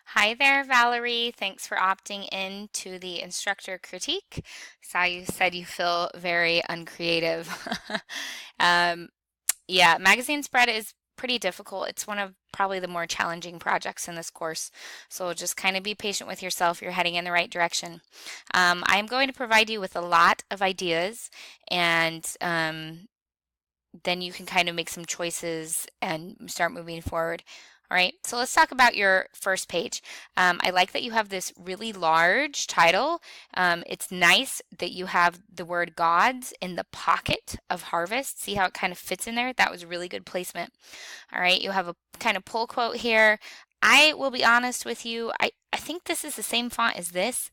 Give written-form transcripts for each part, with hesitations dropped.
Hi there, Valerie. Thanks for opting in to the instructor critique. Saw you said you feel very uncreative. Um, yeah, magazine spread is pretty difficult. It's one of probably the more challenging projects in this course. So just kind of be patient with yourself. You're heading in the right direction. I am going to provide you with a lot of ideas and then you can kind of make some choices and start moving forward. All right, so let's talk about your first page. I like that you have this really large title. It's nice that you have the word gods in the pocket of harvest. See how it kind of fits in there? That was really good placement. All right, you have a kind of pull quote here. I will be honest with you, I think this is the same font as this.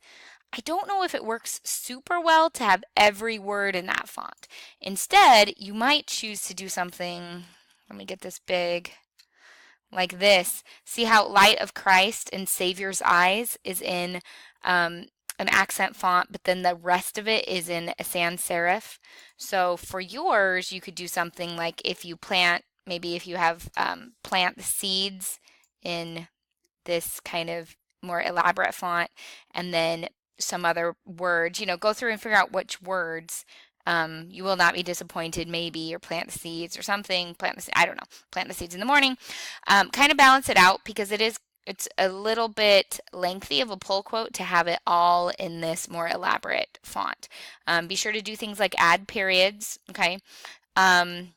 I don't know if it works super well to have every word in that font. Instead, you might choose to do something, let me get this big, like this. See how light of Christ and Savior's eyes is in an accent font, but then the rest of it is in a sans serif. So for yours, you could do something like if you plant, maybe if you have plant the seeds in this kind of more elaborate font and then some other words, go through and figure out which words you will not be disappointed, maybe, or plant the seeds or something. I don't know, plant the seeds in the morning. Kind of balance it out because it's a little bit lengthy of a pull quote to have it all in this more elaborate font. Be sure to do things like add periods, okay? Um,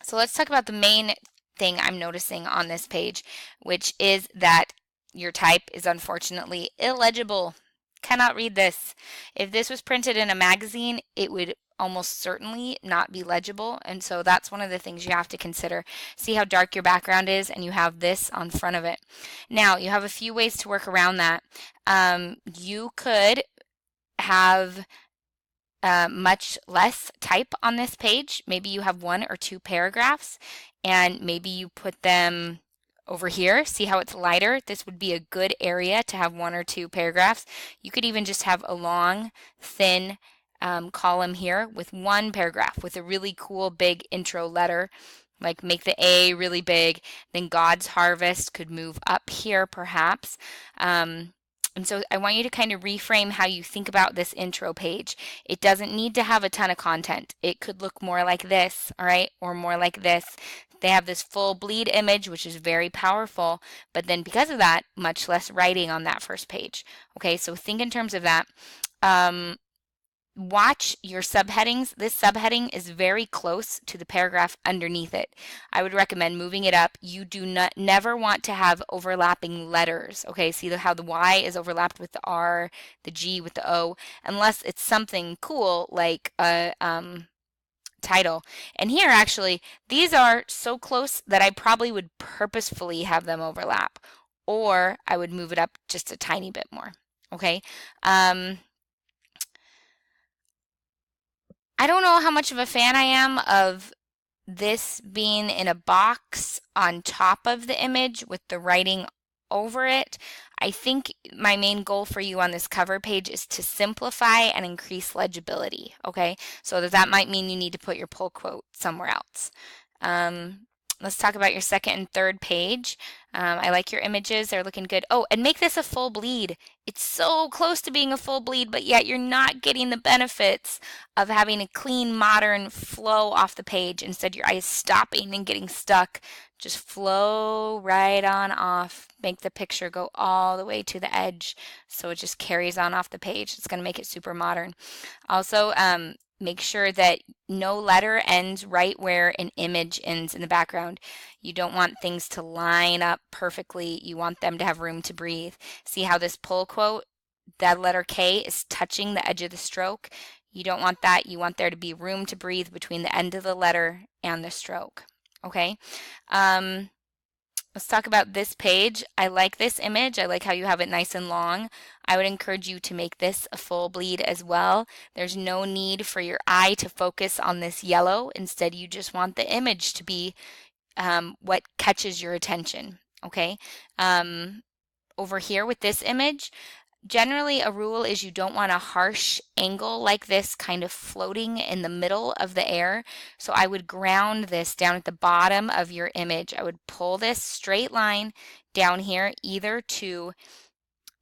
so let's talk about the main thing I'm noticing on this page, which is that your type is unfortunately illegible. Cannot read this. If this was printed in a magazine, it would almost certainly not be legible. And so that's one of the things you have to consider. See how dark your background is, and you have this on front of it. Now, you have a few ways to work around that. You could have much less type on this page. Maybe you have one or two paragraphs and maybe you put them over here. See how it's lighter? This would be a good area to have one or two paragraphs. You could even just have a long, thin column here with one paragraph with a really cool big intro letter. Like make the A really big, then God's harvest could move up here perhaps. And so I want you to kind of reframe how you think about this intro page. It doesn't need to have a ton of content. It could look more like this, all right, or more like this. They have this full bleed image, which is very powerful, but then because of that, much less writing on that first page. Okay, so think in terms of that. Um, Watch your subheadings. This subheading is very close to the paragraph underneath it. I would recommend moving it up. You do not never want to have overlapping letters. Okay, see how the Y is overlapped with the R, the G with the O, unless it's something cool like a title. And here actually, these are so close that I probably would purposefully have them overlap, or I would move it up just a tiny bit more. Okay. I don't know how much of a fan I am of this being in a box on top of the image with the writing over it. I think my main goal for you on this cover page is to simplify and increase legibility, okay? So that might mean you need to put your pull quote somewhere else. Um, let's talk about your second and third page. I like your images. They're looking good. Oh, and make this a full bleed. It's so close to being a full bleed, but yet you're not getting the benefits of having a clean, modern flow off the page. Instead, your eyes stopping and getting stuck. Just flow right on off. Make the picture go all the way to the edge so it just carries on off the page. It's going to make it super modern. Also, make sure that no letter ends right where an image ends in the background. You don't want things to line up perfectly. You want them to have room to breathe. See how this pull quote, that letter K is touching the edge of the stroke? You don't want that. You want there to be room to breathe between the end of the letter and the stroke. Okay? Um, Let's talk about this page. I like this image. I like how you have it nice and long. I would encourage you to make this a full bleed as well. There's no need for your eye to focus on this yellow. Instead, you just want the image to be what catches your attention. Okay. Over here with this image, Generally, a rule is you don't want a harsh angle like this kind of floating in the middle of the air. So I would ground this down at the bottom of your image. I would pull this straight line down here either to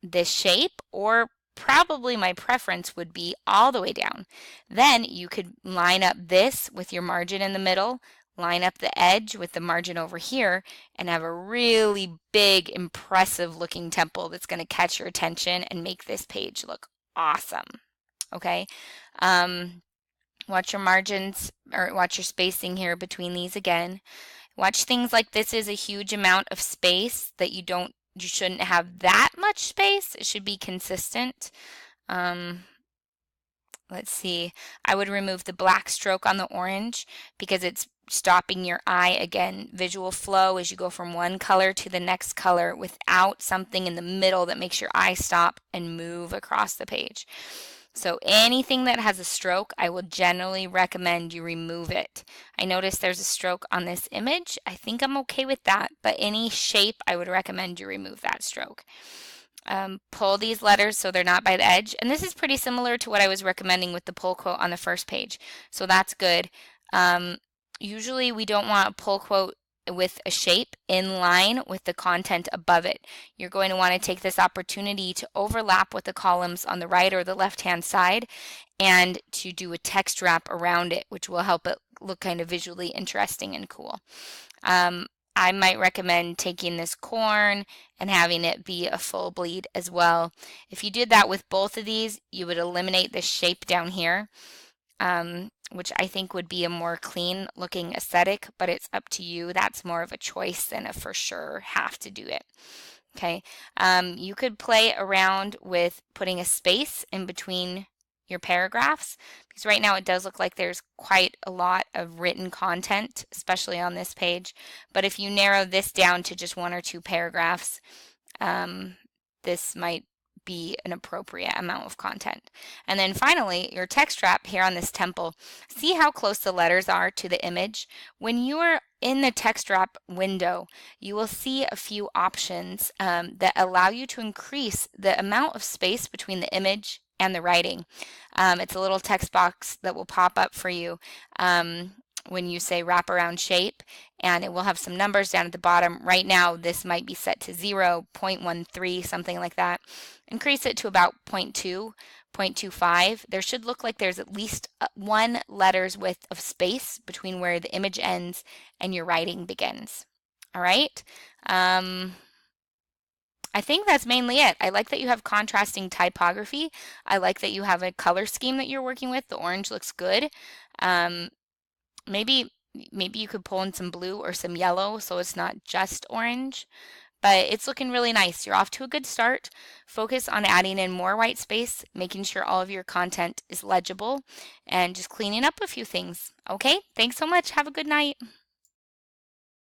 this shape, or probably my preference would be all the way down. Then you could line up this with your margin in the middle, line up the edge with the margin over here, and have a really big, impressive looking temple that's going to catch your attention and make this page look awesome. Okay. Um, watch your margins, or watch your spacing here between these again. Watch things like this is a huge amount of space that you shouldn't have that much space. It should be consistent. Um, let's see. I would remove the black stroke on the orange because it's stopping your eye. Again, visual flow as you go from one color to the next color without something in the middle that makes your eye stop and move across the page. So anything that has a stroke, I will generally recommend you remove it. I noticed there's a stroke on this image. I think I'm okay with that, but any shape, I would recommend you remove that stroke. Pull these letters so they're not by the edge. And this is pretty similar to what I was recommending with the pull quote on the first page. So that's good. Usually we don't want a pull quote with a shape in line with the content above it. You're going to want to take this opportunity to overlap with the columns on the right or the left-hand side and to do a text wrap around it, which will help it look kind of visually interesting and cool. I might recommend taking this corn and having it be a full bleed as well. If you did that with both of these, you would eliminate this shape down here. Which I think would be a more clean looking aesthetic, but it's up to you. That's more of a choice than a for sure have to do it. Okay. You could play around with putting a space in between your paragraphs because right now it does look like there's quite a lot of written content, especially on this page. But if you narrow this down to just one or two paragraphs, this might be an appropriate amount of content. And then finally, your text wrap here on this temple. See how close the letters are to the image? When you are in the text wrap window, you will see a few options that allow you to increase the amount of space between the image and the writing. It's a little text box that will pop up for you when you say wraparound shape, and it will have some numbers down at the bottom. Right now, this might be set to 0, 0.13, something like that. Increase it to about 0.2, 0.25. There should look like there's at least one letter's width of space between where the image ends and your writing begins. All right. I think that's mainly it. I like that you have contrasting typography. I like that you have a color scheme that you're working with. The orange looks good. Maybe you could pull in some blue or some yellow so it's not just orange, but it's looking really nice. You're off to a good start. Focus on adding in more white space, making sure all of your content is legible, and just cleaning up a few things. Okay, thanks so much. Have a good night.